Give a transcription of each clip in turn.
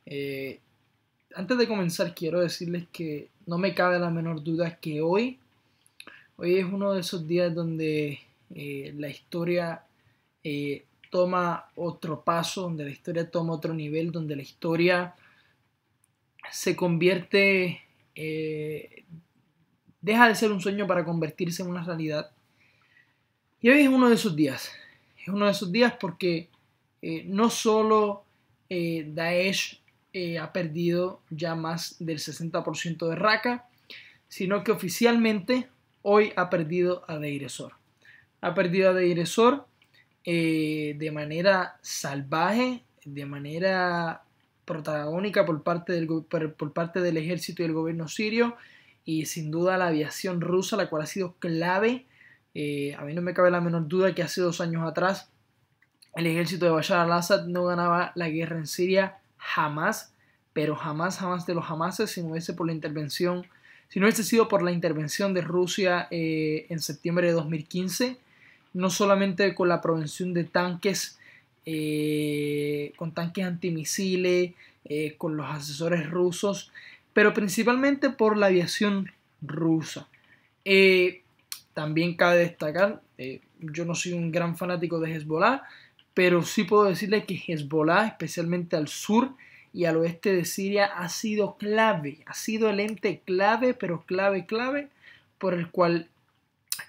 Eh, Antes de comenzar, quiero decirles que no me cabe la menor duda que hoy es uno de esos días donde la historia toma otro paso, donde la historia toma otro nivel, donde la historia se convierte, deja de ser un sueño para convertirse en una realidad. Y hoy es uno de esos días. Es uno de esos días porque no solo Daesh ha perdido ya más del 60% de Raqqa, sino que oficialmente hoy ha perdido a Deir ez-Zor. Ha perdido a Deir ez-Zor de manera salvaje, de manera protagónica por parte del ejército y del gobierno sirio, y sin duda la aviación rusa, la cual ha sido clave. A mí no me cabe la menor duda que hace 2 años atrás el ejército de Bashar al-Assad no ganaba la guerra en Siria jamás, pero jamás, jamás de los jamases, si no hubiese sido por la intervención de Rusia en septiembre de 2015, no solamente con la provisión de tanques, con tanques antimisiles, con los asesores rusos, pero principalmente por la aviación rusa. También cabe destacar, yo no soy un gran fanático de Hezbollah, pero sí puedo decirle que Hezbollah, especialmente al sur y al oeste de Siria, ha sido clave, ha sido el ente clave, pero clave, por el cual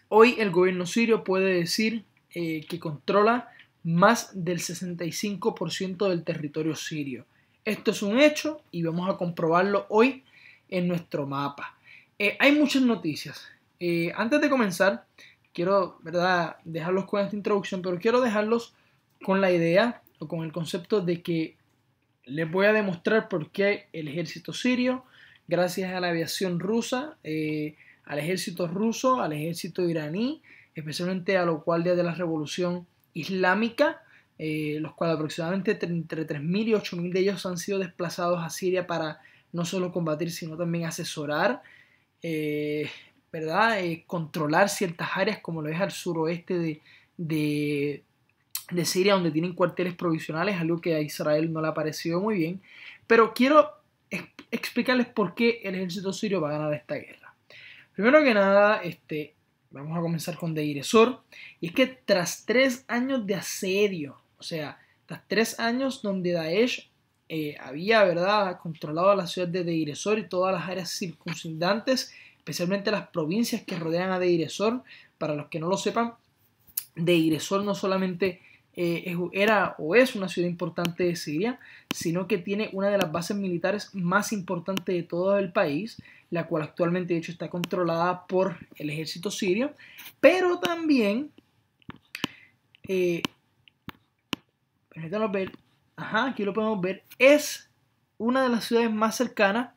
hoy el gobierno sirio puede decir que controla más del 65% del territorio sirio. Esto es un hecho y vamos a comprobarlo hoy en nuestro mapa. Hay muchas noticias. Antes de comenzar, quiero, ¿verdad?, dejarlos con esta introducción, pero quiero dejarlos con la idea o con el concepto de que les voy a demostrar por qué el ejército sirio, gracias a la aviación rusa, al ejército ruso, al ejército iraní, especialmente a los guardias de la revolución islámica, los cuales aproximadamente entre 3.000 y 8.000 de ellos han sido desplazados a Siria para no solo combatir, sino también asesorar, ¿verdad? Controlar ciertas áreas como lo es al suroeste de Siria, donde tienen cuarteles provisionales, algo que a Israel no le ha parecido muy bien. Pero quiero explicarles por qué el ejército sirio va a ganar esta guerra. Primero que nada, vamos a comenzar con Deir ez-Zor, y es que tras 3 años de asedio, o sea, tras 3 años donde Daesh había, ¿verdad?, controlado la ciudad de Deir ez-Zor y todas las áreas circundantes, especialmente las provincias que rodean a Deir ez-Zor. Para los que no lo sepan, Deir ez-Zor no solamente era o es una ciudad importante de Siria, sino que tiene una de las bases militares más importantes de todo el país, la cual actualmente de hecho está controlada por el ejército sirio, pero también, permítanos ver, aquí lo podemos ver, es una de las ciudades más cercanas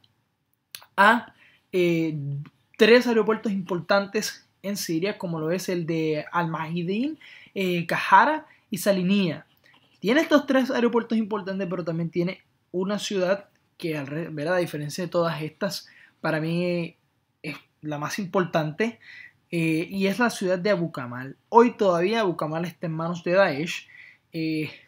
a 3 aeropuertos importantes en Siria, como lo es el de Al-Mahidin, Kahara y Saliniya. Tiene estos 3 aeropuertos importantes, pero también tiene una ciudad que, ¿verdad?, a diferencia de todas estas, para mí es la más importante, y es la ciudad de Abu Kamal. Hoy todavía Abu Kamal está en manos de Daesh.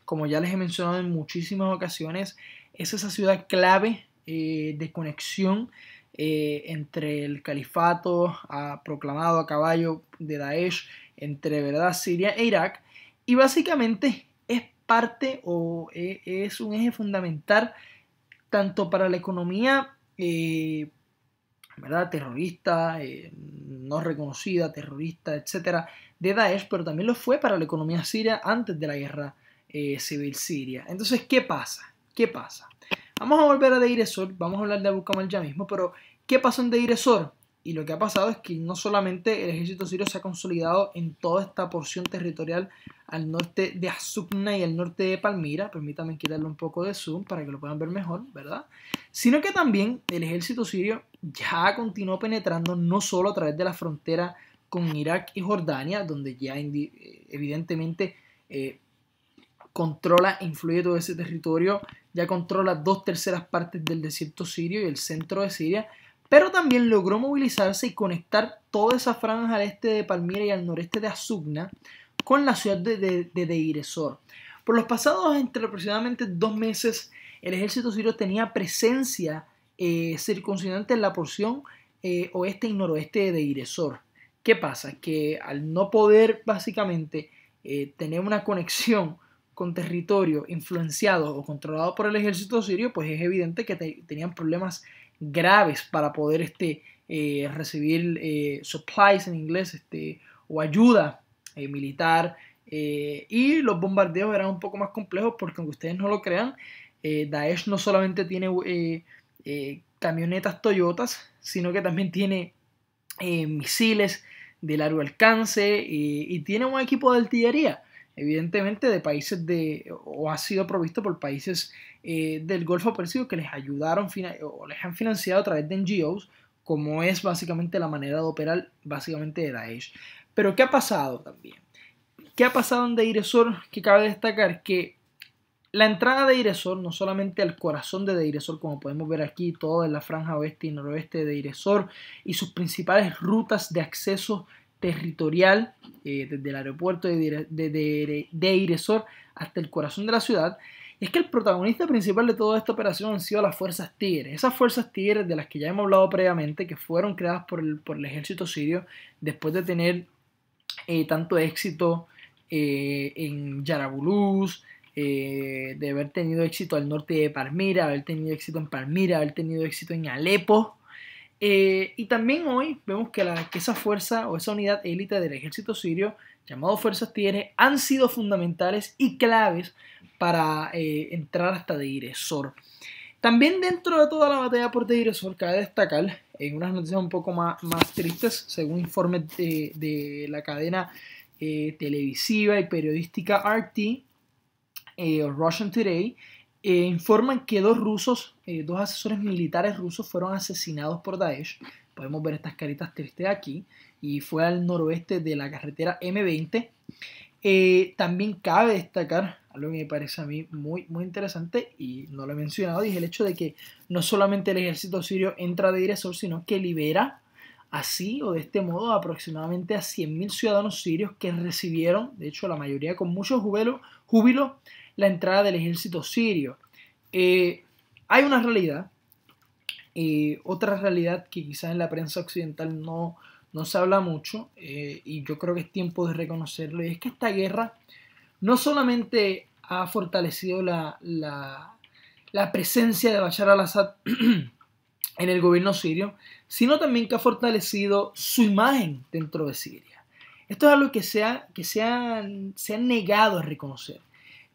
Como ya les he mencionado en muchísimas ocasiones, es esa ciudad clave de conexión entre el califato proclamado a caballo de Daesh, entre, ¿verdad?, Siria e Irak, y básicamente es parte o es un eje fundamental tanto para la economía, ¿verdad?, terrorista, no reconocida, terrorista, etcétera, de Daesh, pero también lo fue para la economía siria antes de la guerra civil siria. Entonces, ¿qué pasa? Vamos a volver a Deir ez-Zor, vamos a hablar de Abu Kamal ya mismo, pero ¿qué pasó en Deir ez-Zor? Y lo que ha pasado es que no solamente el ejército sirio se ha consolidado en toda esta porción territorial al norte de Azukna y al norte de Palmira, permítanme quitarle un poco de zoom para que lo puedan ver mejor, ¿verdad?, sino que también el ejército sirio ya continuó penetrando no solo a través de la frontera con Irak y Jordania, donde ya evidentemente controla e influye todo ese territorio, ya controla 2/3 partes del desierto sirio y el centro de Siria, pero también logró movilizarse y conectar toda esa franja al este de Palmira y al noreste de Azukna con la ciudad de Deir ez-Zor. Por los pasados entre aproximadamente 2 meses, el ejército sirio tenía presencia circuncidante en la porción oeste y noroeste de Deir ez-Zor. ¿Qué pasa? Que al no poder básicamente tener una conexión con territorio influenciado o controlado por el ejército sirio, pues es evidente que tenían problemas graves para poder recibir supplies en inglés o ayuda militar, y los bombardeos eran un poco más complejos porque, aunque ustedes no lo crean, Daesh no solamente tiene camionetas Toyotas, sino que también tiene misiles de largo alcance y tiene un equipo de artillería, evidentemente de países o ha sido provisto por países del Golfo Pérsico que les ayudaron o les han financiado a través de NGOs, como es básicamente la manera de operar básicamente de Daesh. Pero ¿qué ha pasado también? ¿Qué ha pasado en Deir ez-Zor? Que cabe destacar que la entrada de Deir ez-Zor, no solamente al corazón de Deir ez-Zor, como podemos ver aquí, todo en la franja oeste y noroeste de Deir ez-Zor, y sus principales rutas de acceso territorial, desde el aeropuerto de Deir ez-Zor hasta el corazón de la ciudad, es que el protagonista principal de toda esta operación han sido las Fuerzas Tigres. Esas Fuerzas Tigres de las que ya hemos hablado previamente, que fueron creadas por el ejército sirio después de tener tanto éxito en Yarabulus, de haber tenido éxito al norte de Palmira, haber tenido éxito en Palmira, haber tenido éxito en Alepo. Y también hoy vemos que esa fuerza o esa unidad élite del ejército sirio, llamado Fuerzas Tigres, han sido fundamentales y claves para entrar hasta Deir ez-Zor. También dentro de toda la batalla por Deir ez-Zor cabe destacar en unas noticias un poco más tristes, según informes de la cadena televisiva y periodística RT, Russian Today, informan que dos asesores militares rusos fueron asesinados por Daesh. Podemos ver estas caritas tristes aquí, y fue al noroeste de la carretera M20. También cabe destacar algo que me parece a mí muy, muy interesante, y no lo he mencionado, y es el hecho de que no solamente el ejército sirio entra de Deir ez-Zor, sino que libera así o de este modo aproximadamente a 100.000 ciudadanos sirios que recibieron, de hecho la mayoría con mucho júbilo, la entrada del ejército sirio. Hay una realidad, otra realidad que quizás en la prensa occidental no se habla mucho, y yo creo que es tiempo de reconocerlo, y es que esta guerra no solamente ha fortalecido la presencia de Bashar al-Assad en el gobierno sirio, sino también que ha fortalecido su imagen dentro de Siria. Esto es algo que se han negado a reconocer,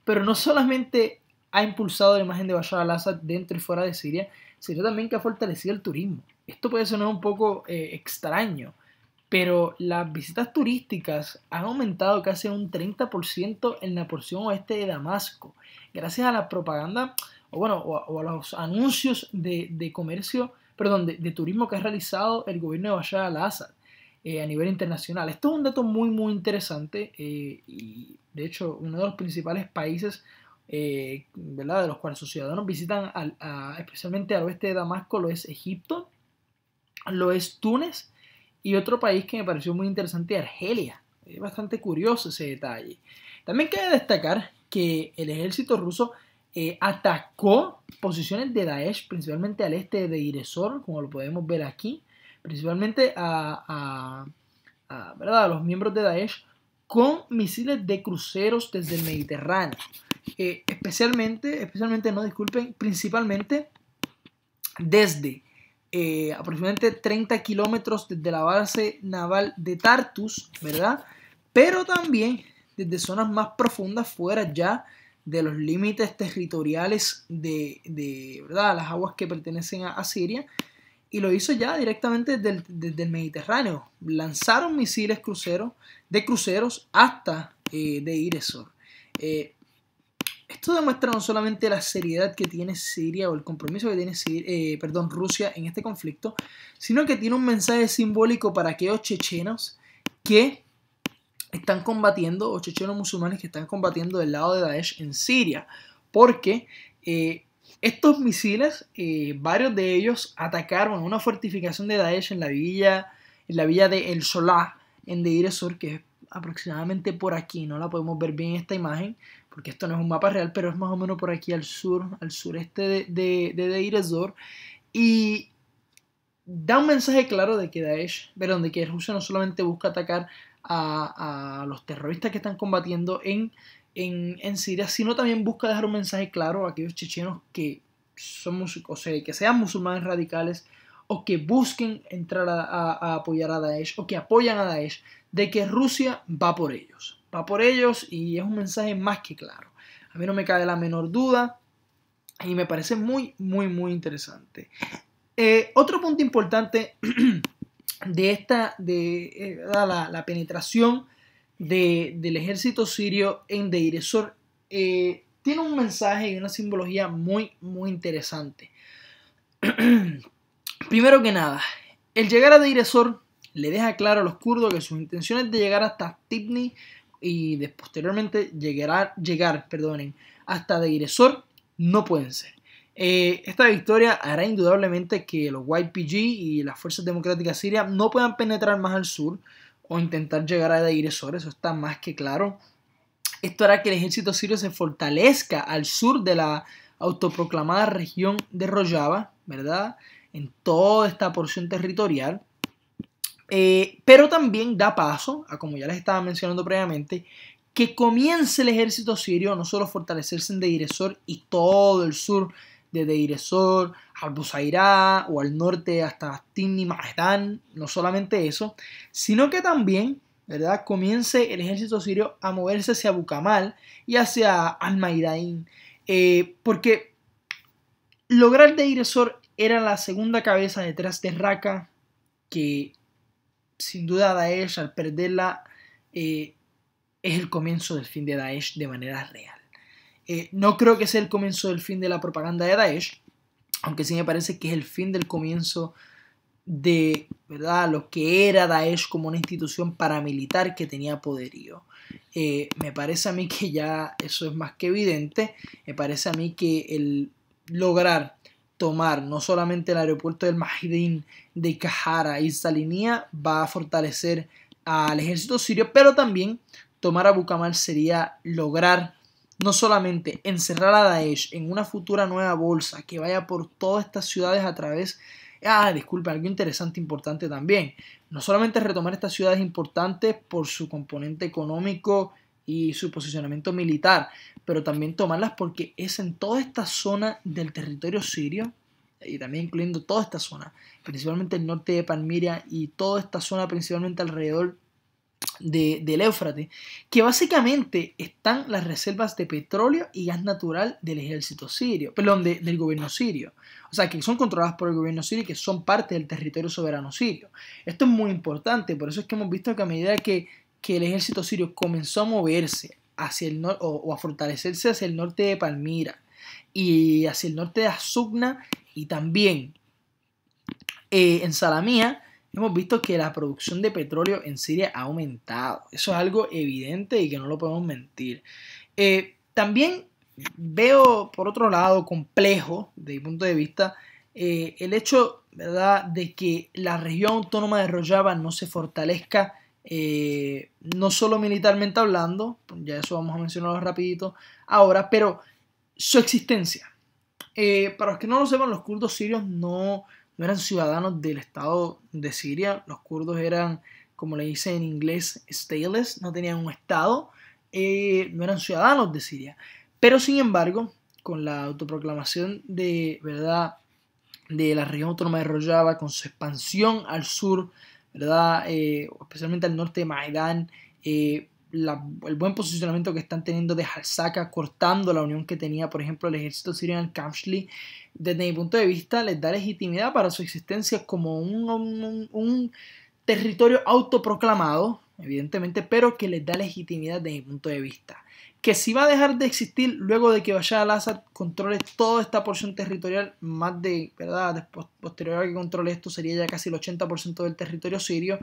pero no solamente ha impulsado la imagen de Bashar al-Assad dentro y fuera de Siria, sino también que ha fortalecido el turismo. Esto puede sonar un poco extraño, pero las visitas turísticas han aumentado casi un 30% en la porción oeste de Damasco, gracias a la propaganda o a los anuncios de comercio, de turismo que ha realizado el gobierno de Bashar al-Assad a nivel internacional. Esto es un dato muy, muy interesante, y de hecho uno de los principales países ¿verdad?, de los cuales sus ciudadanos visitan especialmente al oeste de Damasco lo es Egipto, lo es Túnez, y otro país que me pareció muy interesante, Argelia. Es bastante curioso ese detalle. También cabe destacar que el ejército ruso atacó posiciones de Daesh, principalmente al este de Deir ez-Zor, como lo podemos ver aquí, principalmente a los miembros de Daesh con misiles de cruceros desde el Mediterráneo. Principalmente desde aproximadamente 30 kilómetros desde la base naval de Tartus, ¿verdad? Pero también desde zonas más profundas, fuera ya de los límites territoriales de ¿verdad?, las aguas que pertenecen a Siria, y lo hizo ya directamente desde el Mediterráneo. Lanzaron misiles de cruceros hasta Deir ez-Zor. Esto demuestra no solamente la seriedad que tiene Siria o el compromiso que tiene Rusia en este conflicto, sino que tiene un mensaje simbólico para aquellos chechenos que están combatiendo, o chechenos musulmanes que están combatiendo del lado de Daesh en Siria, porque estos misiles, varios de ellos atacaron una fortificación de Daesh en la villa de El Solah, en Deir ez-Zor, que es aproximadamente por aquí, no la podemos ver bien en esta imagen, porque esto no es un mapa real, pero es más o menos por aquí al sur, al sureste de Deir ez-Zor, y da un mensaje claro de que de que Rusia no solamente busca atacar a los terroristas que están combatiendo en Siria, sino también busca dejar un mensaje claro a aquellos chechenos que que sean musulmanes radicales o que busquen entrar a apoyar a Daesh o que apoyan a Daesh, de que Rusia va por ellos y es un mensaje más que claro. A mí no me cabe la menor duda y me parece muy, muy, muy interesante. Otro punto importante de la penetración del ejército sirio en Deir ez-Zor tiene un mensaje y una simbología muy, muy interesante. Primero que nada, el llegar a Deir ez-Zor le deja claro a los kurdos que sus intenciones de llegar hasta Tibni y posteriormente llegar hasta Deir ez-Zor no pueden ser. Esta victoria hará indudablemente que los YPG y las fuerzas democráticas sirias no puedan penetrar más al sur o intentar llegar a Deir ez-Zor, eso está más que claro. Esto hará que el ejército sirio se fortalezca al sur de la autoproclamada región de Rojava, ¿verdad? En toda esta porción territorial. Pero también da paso a, como ya les estaba mencionando previamente, que comience el ejército sirio no solo a fortalecerse en Deir ez-Zor y todo el sur de Deir ez-Zor, al Busayra o al norte hasta Timni Mahdan, no solamente eso, sino que también, ¿verdad?, comience el ejército sirio a moverse hacia Bukamal y hacia Al-Maidain, porque lograr Deir ez-Zor era la segunda cabeza detrás de Raqqa, que sin duda Daesh al perderla es el comienzo del fin de Daesh de manera real. No creo que sea el comienzo del fin de la propaganda de Daesh, aunque sí me parece que es el fin del comienzo de, ¿verdad?, lo que era Daesh como una institución paramilitar que tenía poderío. Me parece a mí que ya eso es más que evidente. Me parece a mí que el lograr tomar no solamente el aeropuerto del Mahidin de Kahara y Saliniya va a fortalecer al ejército sirio, pero también tomar a Bukamal sería lograr no solamente encerrar a Daesh en una futura nueva bolsa que vaya por todas estas ciudades a través... disculpe, algo interesante, importante también. No solamente retomar estas ciudades importantes por su componente económico y su posicionamiento militar, pero también tomarlas porque es en toda esta zona del territorio sirio, y también incluyendo toda esta zona, principalmente el norte de Palmira y toda esta zona principalmente alrededor del Éufrates, que básicamente están las reservas de petróleo y gas natural del ejército sirio, perdón, del gobierno sirio. O sea, que son controladas por el gobierno sirio y que son parte del territorio soberano sirio. Esto es muy importante, por eso es que hemos visto que a medida que el ejército sirio comenzó a moverse hacia el norte o a fortalecerse hacia el norte de Palmira y hacia el norte de Azugna y también en Salamía, hemos visto que la producción de petróleo en Siria ha aumentado. Eso es algo evidente y que no lo podemos mentir. También veo, por otro lado, complejo, desde mi punto de vista, el hecho, ¿verdad?, de que la región autónoma de Rojava no se fortalezca, no solo militarmente hablando, ya eso vamos a mencionarlo rapidito ahora, pero su existencia. Para los que no lo sepan, los kurdos sirios no eran ciudadanos del Estado de Siria. Los kurdos eran, como le dicen en inglés, stateless, no tenían un Estado, no eran ciudadanos de Siria. Pero sin embargo, con la autoproclamación de, ¿verdad?, de la región autónoma de Rojava, con su expansión al sur, ¿verdad?, especialmente al norte de Maidan, el buen posicionamiento que están teniendo de Halsaka, cortando la unión que tenía, por ejemplo, el ejército sirio en el Kamshli, desde mi punto de vista, les da legitimidad para su existencia como un territorio autoproclamado, evidentemente, pero que les da legitimidad desde mi punto de vista. Que si va a dejar de existir luego de que Bashar al-Assad controle toda esta porción territorial, más de, ¿verdad?, posterior a que controle esto sería ya casi el 80% del territorio sirio.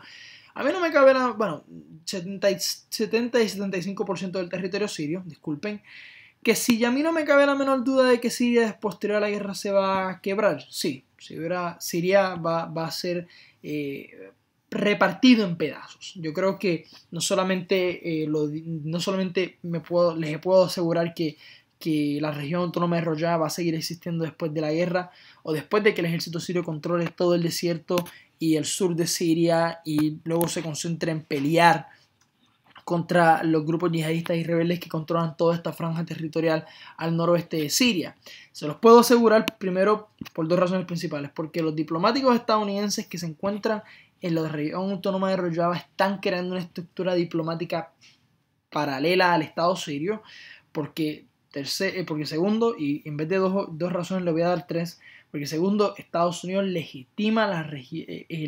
A mí no me cabe nada, bueno, 70 y 75% del territorio sirio, disculpen, que si a mí no me cabe la menor duda de que Siria posterior a la guerra se va a quebrar, sí, Siria va a ser repartido en pedazos. Yo creo que no solamente, les puedo asegurar que la región autónoma de Rojava va a seguir existiendo después de la guerra o después de que el ejército sirio controle todo el desierto y el sur de Siria y luego se concentre en pelear contra los grupos yihadistas y rebeldes que controlan toda esta franja territorial al noroeste de Siria. Se los puedo asegurar primero por dos razones principales, porque los diplomáticos estadounidenses que se encuentran en la región autónoma de Rojava están creando una estructura diplomática paralela al Estado sirio, porque segundo, y en vez de dos razones le voy a dar tres, porque segundo, Estados Unidos legitima la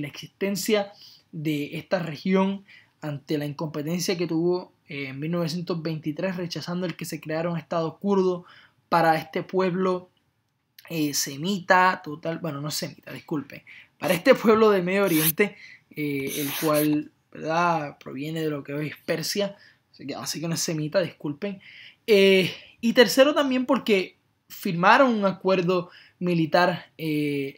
existencia de esta región ante la incompetencia que tuvo en 1923 rechazando el que se creara un Estado kurdo para este pueblo semita, no semita, disculpen, para este pueblo del Medio Oriente, el cual, ¿verdad?, proviene de lo que hoy es Persia, así que no es semita, disculpen. Y tercero también porque firmaron un acuerdo militar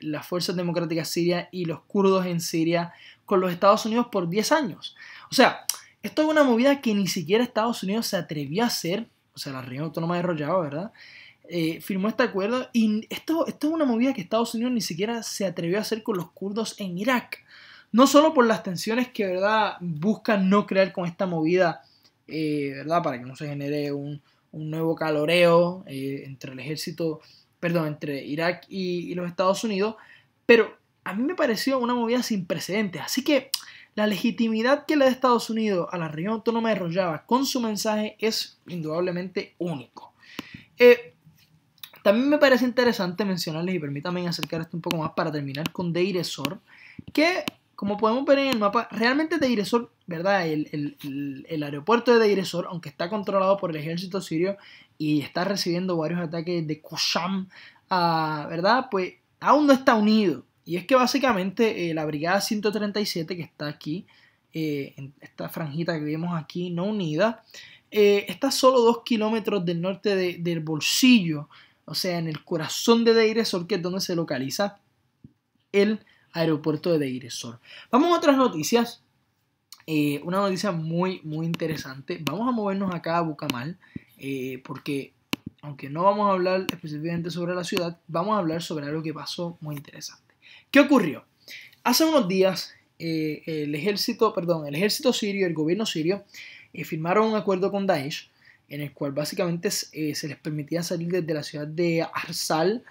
las Fuerzas Democráticas Sirias y los kurdos en Siria con los Estados Unidos por 10 años. O sea, esto es una movida que ni siquiera Estados Unidos se atrevió a hacer, o sea, la región autónoma de Rojava, ¿verdad? Firmó este acuerdo y esto es una movida que Estados Unidos ni siquiera se atrevió a hacer con los kurdos en Irak. No solo por las tensiones que, ¿verdad?, buscan no crear con esta movida, ¿verdad?, para que no se genere un nuevo caloreo entre Irak y los Estados Unidos, pero a mí me pareció una movida sin precedentes. Así que la legitimidad que le da Estados Unidos a la región autónoma de Rojava con su mensaje es indudablemente único. También me parece interesante mencionarles, y permítanme acercar esto un poco más para terminar con Deir ez-Zor, que como podemos ver en el mapa, realmente Deir ez-Zor, ¿verdad?, el aeropuerto de Deir ez-Zor, aunque está controlado por el ejército sirio y está recibiendo varios ataques de Qusam, ¿verdad?, pues aún no está unido. Y es que básicamente la brigada 137 que está aquí, en esta franjita que vemos aquí, no unida, está solo 2 kilómetros del norte del Bolsillo, o sea, en el corazón de Deir ez-Zor, que es donde se localiza el aeropuerto de Deir ez-Zor. Vamos a otras noticias. Una noticia muy, muy interesante. Vamos a movernos acá a Bukamal, porque aunque no vamos a hablar específicamente sobre la ciudad, vamos a hablar sobre algo que pasó muy interesante. ¿Qué ocurrió? Hace unos días el ejército sirio, el gobierno sirio, firmaron un acuerdo con Daesh en el cual básicamente se les permitía salir desde la ciudad de Arsal.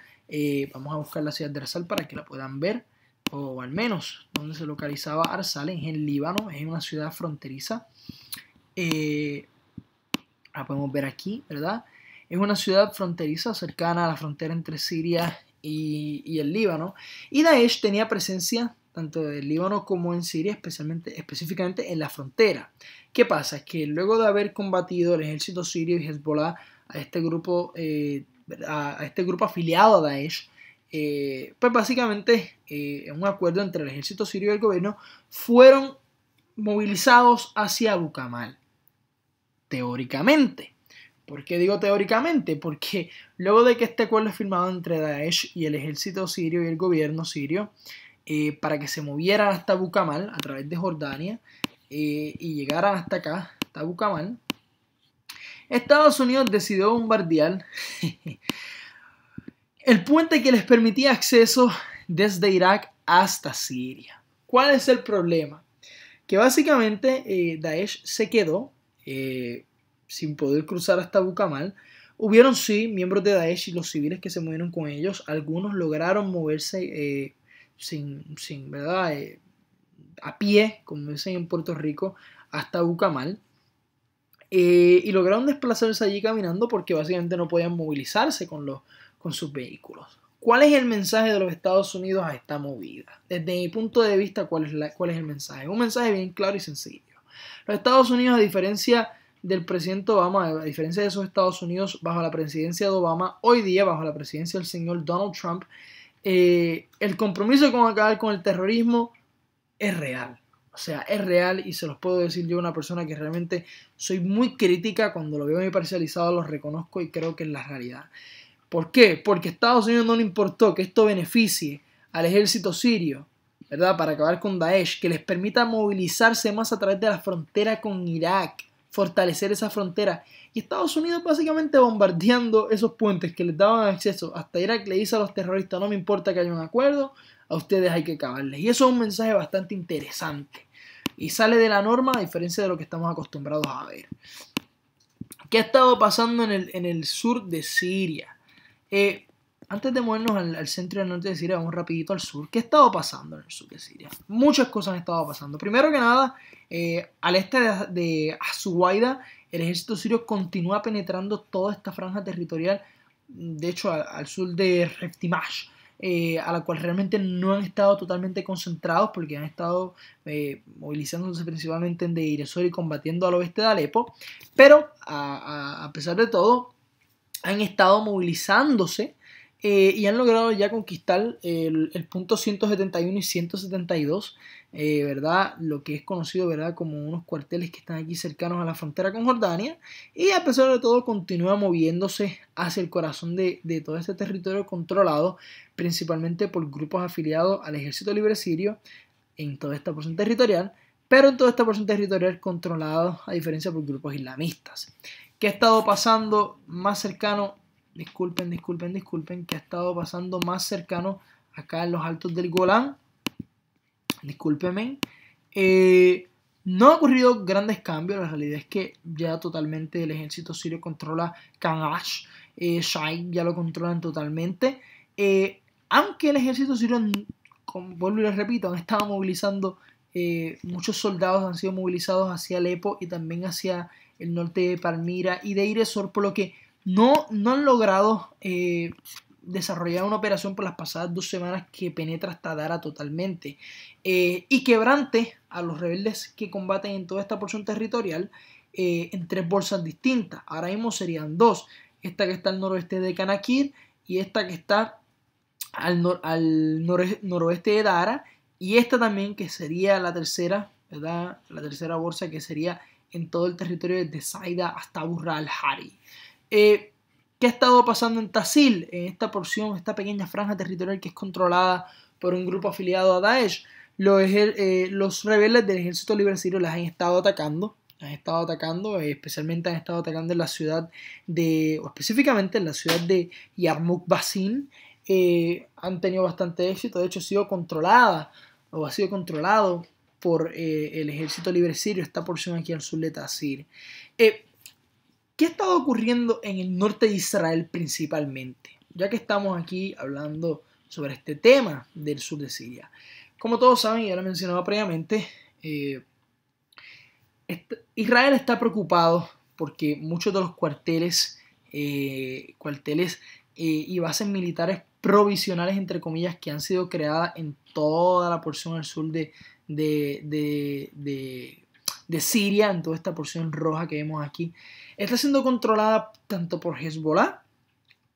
Vamos a buscar la ciudad de Arsal para que la puedan ver, o al menos donde se localizaba Arsal, en el Líbano, es una ciudad fronteriza. La podemos ver aquí, ¿verdad? Es una ciudad fronteriza cercana a la frontera entre Siria y el Líbano, y Daesh tenía presencia tanto en el Líbano como en Siria, específicamente en la frontera. ¿Qué pasa? Que luego de haber combatido el ejército sirio y Hezbollah a este grupo afiliado a Daesh, pues básicamente en un acuerdo entre el ejército sirio y el gobierno fueron movilizados hacia Bukamal, teóricamente. ¿Por qué digo teóricamente? Porque luego de que este acuerdo es firmado entre Daesh y el ejército sirio y el gobierno sirio, para que se movieran hasta Bukamal a través de Jordania y llegaran hasta acá, hasta Bukamal, Estados Unidos decidió bombardear el puente que les permitía acceso desde Irak hasta Siria. ¿Cuál es el problema? Que básicamente Daesh se quedó sin poder cruzar hasta Bukamal. Hubieron sí miembros de Daesh y los civiles que se movieron con ellos. Algunos lograron moverse ¿verdad? A pie, como dicen en Puerto Rico, hasta Bukamal. Y lograron desplazarse allí caminando porque básicamente no podían movilizarse con sus vehículos. ¿Cuál es el mensaje de los Estados Unidos a esta movida? Desde mi punto de vista, ¿cuál es el mensaje? Un mensaje bien claro y sencillo. Los Estados Unidos, a diferencia del presidente Obama, a diferencia de esos Estados Unidos bajo la presidencia de Obama, hoy día bajo la presidencia del señor Donald Trump, el compromiso con acabar con el terrorismo es real. O sea, es real y se los puedo decir yo, una persona que realmente soy muy crítica, cuando lo veo muy parcializado lo reconozco y creo que es la realidad. ¿Por qué? Porque a Estados Unidos no le importó que esto beneficie al ejército sirio, ¿verdad? Para acabar con Daesh, que les permita movilizarse más a través de la frontera con Irak, fortalecer esa frontera. Y Estados Unidos básicamente bombardeando esos puentes que les daban acceso hasta Irak, le dice a los terroristas: no me importa que haya un acuerdo, a ustedes hay que acabarles. Y eso es un mensaje bastante interesante y sale de la norma, a diferencia de lo que estamos acostumbrados a ver. ¿Qué ha estado pasando en el sur de Siria? Antes de movernos al centro y al norte de Siria, vamos rapidito al sur. ¿Qué ha estado pasando en el sur de Siria? Muchas cosas han estado pasando. Primero que nada, al este de Azuaida, el ejército sirio continúa penetrando toda esta franja territorial, de hecho al sur de Reftimash, a la cual realmente no han estado totalmente concentrados porque han estado movilizándose principalmente en Deir ez-Zor y combatiendo al oeste de Alepo, pero a pesar de todo han estado movilizándose y han logrado ya conquistar el punto 171 y 172, ¿verdad? Lo que es conocido, ¿verdad?, como unos cuarteles que están aquí cercanos a la frontera con Jordania, y a pesar de todo continúa moviéndose hacia el corazón de todo este territorio controlado principalmente por grupos afiliados al Ejército Libre Sirio en toda esta porción territorial, pero en toda esta porción territorial controlado a diferencia por grupos islamistas. ¿Qué ha estado pasando más cercano? Disculpen, que ha estado pasando más cercano acá en los altos del Golán. Discúlpenme. No ha ocurrido grandes cambios. La realidad es que ya totalmente el ejército sirio controla Kanash. Shai ya lo controlan totalmente. Aunque el ejército sirio, vuelvo y les repito, han estado movilizando, muchos soldados han sido movilizados hacia Alepo y también hacia el norte de Palmira y Deir ez-Zor, por lo que no han logrado desarrollar una operación por las pasadas 2 semanas que penetra hasta Dara totalmente y quebrante a los rebeldes que combaten en toda esta porción territorial en 3 bolsas distintas. Ahora mismo serían 2, esta que está al noroeste de Kanakir y esta que está al noroeste de Dara, y esta también que sería la tercera, ¿verdad? La tercera bolsa, que sería en todo el territorio desde Saida hasta Burra al-Hari. ¿Qué ha estado pasando en Tasil, en esta porción, esta pequeña franja territorial que es controlada por un grupo afiliado a Daesh? Los rebeldes del ejército libre sirio las han estado atacando, especialmente han estado atacando en la ciudad o específicamente en la ciudad de Yarmouk Basin. Han tenido bastante éxito, de hecho ha sido controlado por el ejército libre sirio, esta porción aquí al sur de Tasil. ¿Qué ha estado ocurriendo en el norte de Israel principalmente? Ya que estamos aquí hablando sobre este tema del sur de Siria. Como todos saben, ya lo he mencionado previamente, Israel está preocupado porque muchos de los cuarteles y bases militares provisionales, entre comillas, que han sido creadas en toda la porción al sur de Siria, en toda esta porción roja que vemos aquí, está siendo controlada tanto por Hezbollah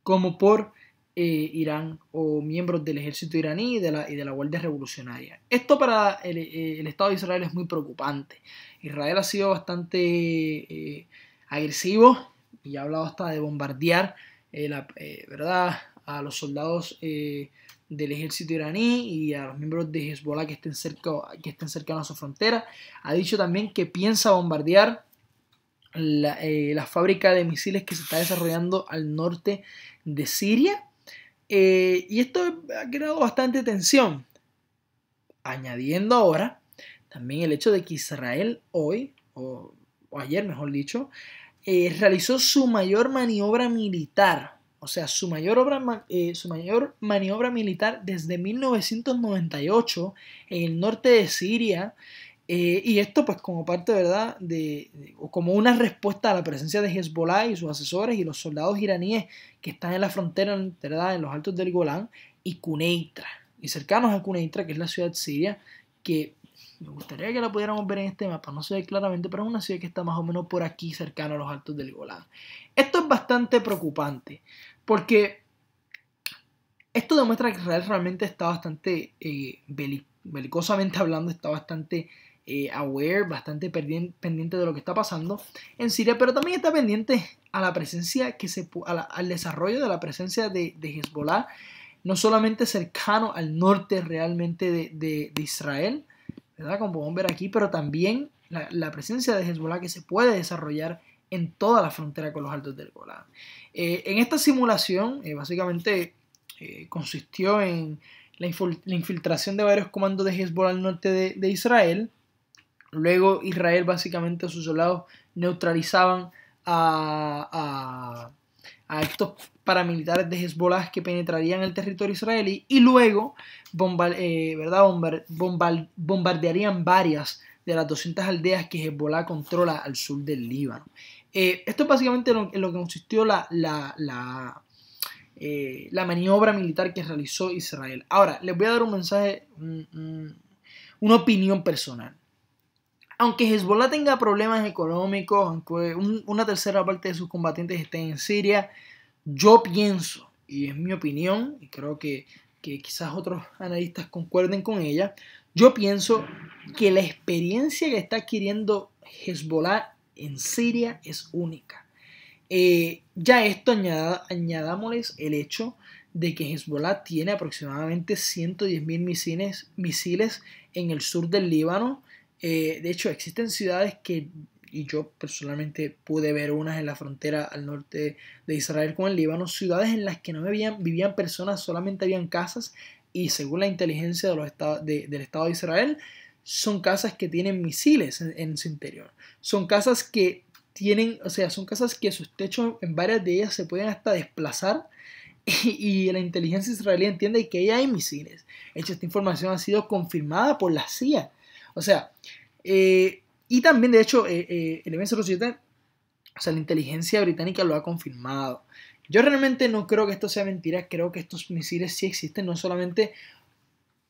como por Irán o miembros del ejército iraní y de la Guardia Revolucionaria. Esto para el Estado de Israel es muy preocupante. Israel ha sido bastante agresivo y ha hablado hasta de bombardear ¿verdad?, a los soldados del ejército iraní y a los miembros de Hezbollah que estén cercanos a su frontera. Ha dicho también que piensa bombardear la fábrica de misiles que se está desarrollando al norte de Siria, y esto ha creado bastante tensión, añadiendo ahora también el hecho de que Israel hoy, o ayer mejor dicho, realizó su mayor maniobra militar, o sea, su mayor maniobra militar desde 1998 en el norte de Siria. Y esto pues como parte, ¿verdad?, o como una respuesta a la presencia de Hezbollah y sus asesores y los soldados iraníes que están en la frontera, ¿verdad?, en los altos del Golán y Quneitra, y cercanos a Quneitra, que es la ciudad siria, que me gustaría que la pudiéramos ver en este mapa, no se ve claramente, pero es una ciudad que está más o menos por aquí, cercano a los altos del Golán. Esto es bastante preocupante, porque esto demuestra que Israel realmente está bastante, belicosamente hablando, está bastante aware, bastante pendiente de lo que está pasando en Siria, pero también está pendiente a la presencia al desarrollo de la presencia de Hezbollah, no solamente cercano al norte realmente de Israel, ¿verdad? Como podemos ver aquí, pero también la presencia de Hezbollah que se puede desarrollar en toda la frontera con los Altos del Golán. En esta simulación, básicamente consistió en la infiltración de varios comandos de Hezbollah al norte de Israel. Luego Israel, básicamente, sus soldados neutralizaban a estos paramilitares de Hezbollah que penetrarían el territorio israelí, y luego bombardearían varias de las 200 aldeas que Hezbollah controla al sur del Líbano. Esto es básicamente en lo que consistió la maniobra militar que realizó Israel. Ahora, les voy a dar un mensaje, una opinión personal. Aunque Hezbollah tenga problemas económicos, aunque una tercera parte de sus combatientes estén en Siria, yo pienso, y es mi opinión, y creo que quizás otros analistas concuerden con ella, yo pienso que la experiencia que está adquiriendo Hezbollah en Siria es única. Ya esto añadámosles el hecho de que Hezbollah tiene aproximadamente 110.000 misiles en el sur del Líbano. De hecho, existen ciudades que, y yo personalmente pude ver unas en la frontera al norte de Israel con el Líbano, ciudades en las que no vivían personas, solamente habían casas, y según la inteligencia del Estado de Israel, son casas que tienen misiles en su interior. Son casas que son casas que sus techos, en varias de ellas, se pueden hasta desplazar, y la inteligencia israelí entiende que ahí hay misiles. De hecho, esta información ha sido confirmada por la CIA. O sea, y también, de hecho, el M07, o sea, la inteligencia británica lo ha confirmado. Yo realmente no creo que esto sea mentira, creo que estos misiles sí existen, no solamente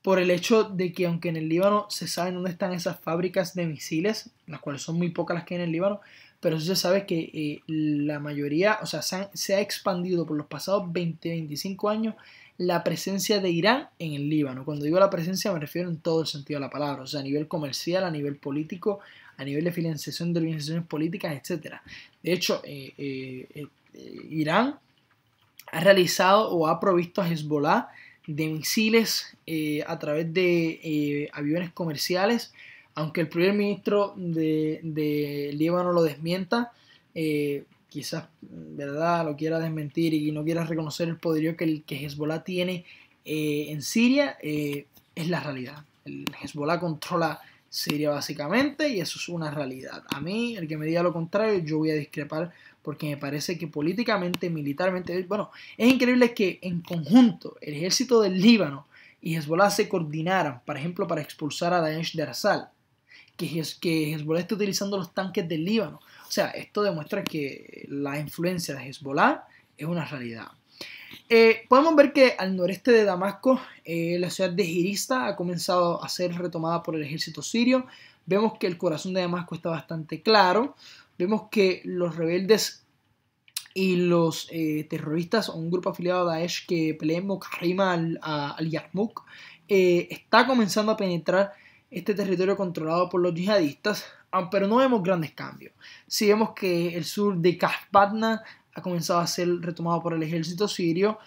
por el hecho de que, aunque en el Líbano se sabe dónde están esas fábricas de misiles, las cuales son muy pocas las que hay en el Líbano, pero sí se sabe que la mayoría, o sea, se ha expandido por los pasados 20-25 años la presencia de Irán en el Líbano. Cuando digo la presencia me refiero en todo el sentido de la palabra, o sea, a nivel comercial, a nivel político, a nivel de financiación de organizaciones políticas, etc. De hecho, Irán ha realizado o ha provisto a Hezbollah de misiles a través de aviones comerciales, aunque el primer ministro de Líbano lo desmienta. Quizás, ¿verdad?, lo quiera desmentir y no quiera reconocer el poderío que Hezbollah tiene en Siria. Es la realidad. El Hezbollah controla Siria básicamente, y eso es una realidad. A mí, el que me diga lo contrario, yo voy a discrepar, porque me parece que políticamente, militarmente, bueno, es increíble que en conjunto el ejército del Líbano y Hezbollah se coordinaran, por ejemplo, para expulsar a Daesh de Arsal, que Hezbollah esté utilizando los tanques del Líbano. O sea, esto demuestra que la influencia de Hezbollah es una realidad. Podemos ver que al noreste de Damasco, la ciudad de Hirista ha comenzado a ser retomada por el ejército sirio. Vemos que el corazón de Damasco está bastante claro. Vemos que los rebeldes y los terroristas, o un grupo afiliado a Daesh que pelea en Mokarrima al Yarmouk, está comenzando a penetrar este territorio controlado por los yihadistas, pero no vemos grandes cambios. Sí vemos que el sur de Kashbatna ha comenzado a ser retomado por el ejército sirio,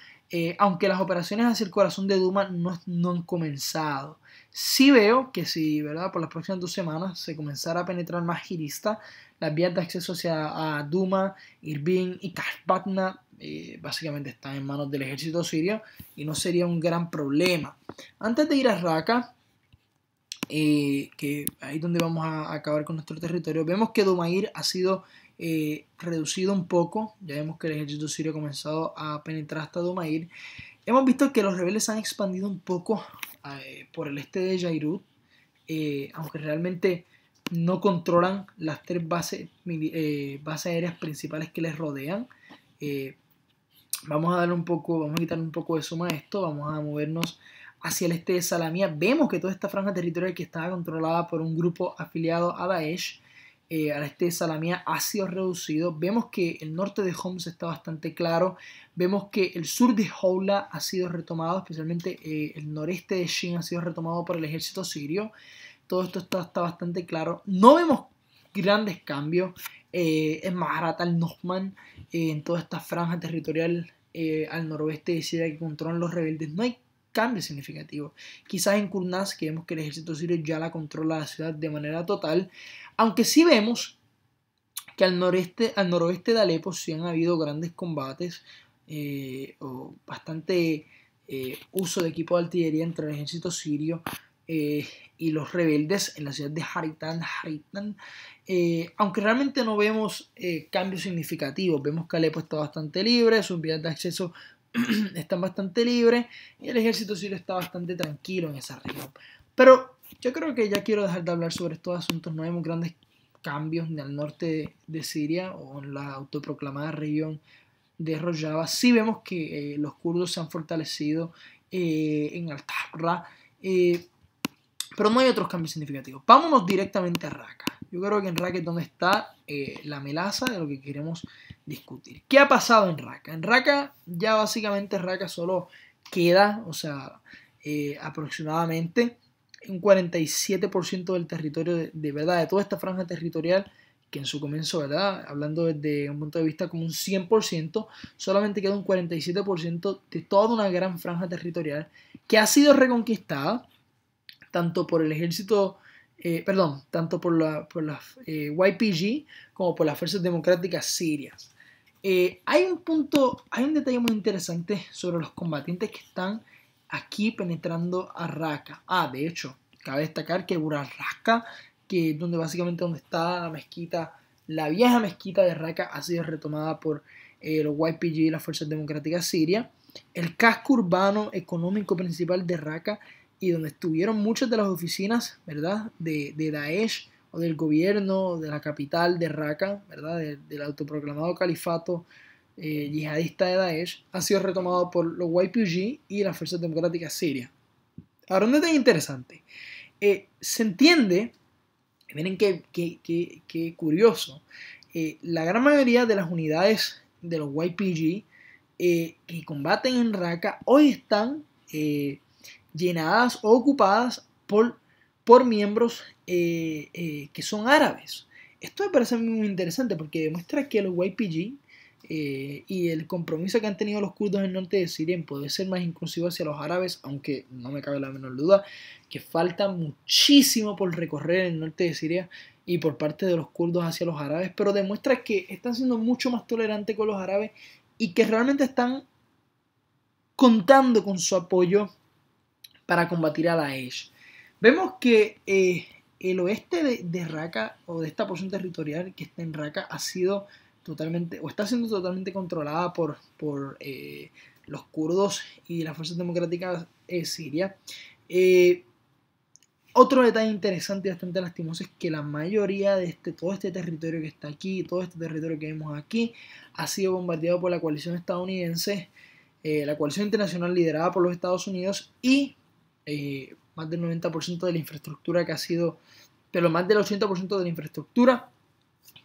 aunque las operaciones hacia el corazón de Duma no han comenzado. Sí veo que si, ¿verdad?, por las próximas 2 semanas se comenzara a penetrar más Hirista, las vías de acceso hacia Duma, Irbil y Kashbatna básicamente están en manos del ejército sirio, y no sería un gran problema. Antes de ir a Raqqa, que ahí es donde vamos a acabar con nuestro territorio, vemos que Dumair ha sido reducido un poco. Ya vemos que el ejército sirio ha comenzado a penetrar hasta Dumair. Hemos visto que los rebeldes han expandido un poco por el este de Jairut, aunque realmente no controlan las 3 bases aéreas principales que les rodean. Vamos a quitar un poco de suma a esto. Vamos a movernos hacia el este de Salamía. Vemos que toda esta franja territorial que estaba controlada por un grupo afiliado a Daesh, al este de Salamía, ha sido reducido. Vemos que el norte de Homs está bastante claro. Vemos que el sur de Houla ha sido retomado, especialmente el noreste de Shin ha sido retomado por el ejército sirio. Todo esto está bastante claro. No vemos grandes cambios en Maharat al-Nohman, en toda esta franja territorial al noroeste de Siria que controlan los rebeldes, no hay cambio significativo. Quizás en Kurnaz, que vemos que el ejército sirio ya la controla la ciudad de manera total, aunque sí vemos que al noroeste de Alepo sí han habido grandes combates o bastante uso de equipo de artillería entre el ejército sirio y los rebeldes en la ciudad de Haritan, aunque realmente no vemos cambios significativos. Vemos que Alepo está bastante libre, sus vías de acceso están bastante libres y el ejército sirio está bastante tranquilo en esa región. Pero yo creo que ya quiero dejar de hablar sobre estos asuntos. No vemos grandes cambios ni al norte de Siria o en la autoproclamada región de Rojava. Sí vemos que los kurdos se han fortalecido en Al-Tahra, pero no hay otros cambios significativos. Vámonos directamente a Raqqa. Yo creo que en Raqqa es donde está la melaza de lo que queremos discutir. ¿Qué ha pasado en Raqqa? En Raqqa ya básicamente Raqqa solo queda, o sea, aproximadamente un 47% del territorio de verdad, de toda esta franja territorial, que en su comienzo, ¿verdad? Hablando desde un punto de vista como un 100%, solamente queda un 47% de toda una gran franja territorial que ha sido reconquistada tanto por el ejército, tanto por las YPG como por las fuerzas democráticas sirias. Hay un detalle muy interesante sobre los combatientes que están aquí penetrando a Raqqa. De hecho, cabe destacar que Raqqa, que es donde está la mezquita, la vieja mezquita de Raqqa, ha sido retomada por los YPG y las fuerzas democráticas sirias. El casco urbano económico principal de Raqqa y donde estuvieron muchas de las oficinas, ¿verdad?, de Daesh o del gobierno de la capital de Raqqa, ¿verdad?, del autoproclamado califato yihadista de Daesh, ha sido retomado por los YPG y las fuerzas democráticas sirias. Ahora, un detalle interesante. Se entiende, miren qué curioso, la gran mayoría de las unidades de los YPG que combaten en Raqqa hoy están llenadas o ocupadas por miembros que son árabes. Esto me parece muy interesante porque demuestra que los YPG y el compromiso que han tenido los kurdos en el norte de Siria en poder ser más inclusivos hacia los árabes, aunque no me cabe la menor duda que falta muchísimo por recorrer en el norte de Siria y por parte de los kurdos hacia los árabes, pero demuestra que están siendo mucho más tolerantes con los árabes y que realmente están contando con su apoyo para combatir a Daesh. Vemos que el oeste de Raqqa o de esta porción territorial que está en Raqqa ha sido totalmente o está siendo totalmente controlada por los kurdos y las fuerzas democráticas sirias. Otro detalle interesante y bastante lastimoso es que la mayoría de todo este territorio que está aquí, todo este territorio que vemos aquí, ha sido bombardeado por la coalición estadounidense, la coalición internacional liderada por los Estados Unidos y más del 90% de la infraestructura que ha sido, pero más del 80% de la infraestructura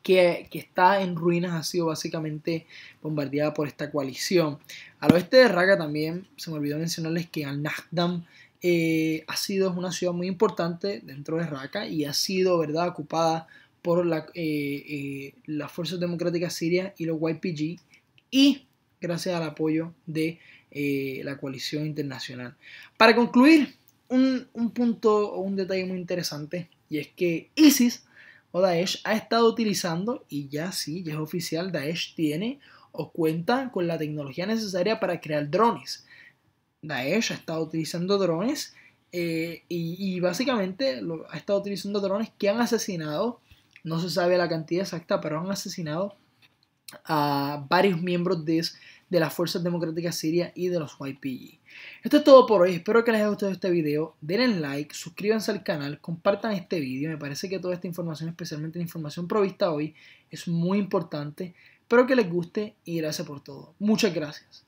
que está en ruinas ha sido básicamente bombardeada por esta coalición. Al oeste de Raqqa también se me olvidó mencionarles que Al-Nahdam ha sido una ciudad muy importante dentro de Raqqa y ha sido, ¿verdad?, ocupada por las fuerzas democráticas sirias y los YPG y gracias al apoyo de la coalición internacional. Para concluir, un punto o un detalle muy interesante, y es que ISIS o Daesh ha estado utilizando, y ya sí, ya es oficial, Daesh tiene o cuenta con la tecnología necesaria para crear drones. Daesh ha estado utilizando drones y básicamente ha estado utilizando drones que han asesinado, no se sabe la cantidad exacta, pero han asesinado a varios miembros de las fuerzas democráticas sirias y de los YPG. Esto es todo por hoy, espero que les haya gustado este video, denle like, suscríbanse al canal, compartan este video, me parece que toda esta información, especialmente la información provista hoy, es muy importante, espero que les guste y gracias por todo, muchas gracias.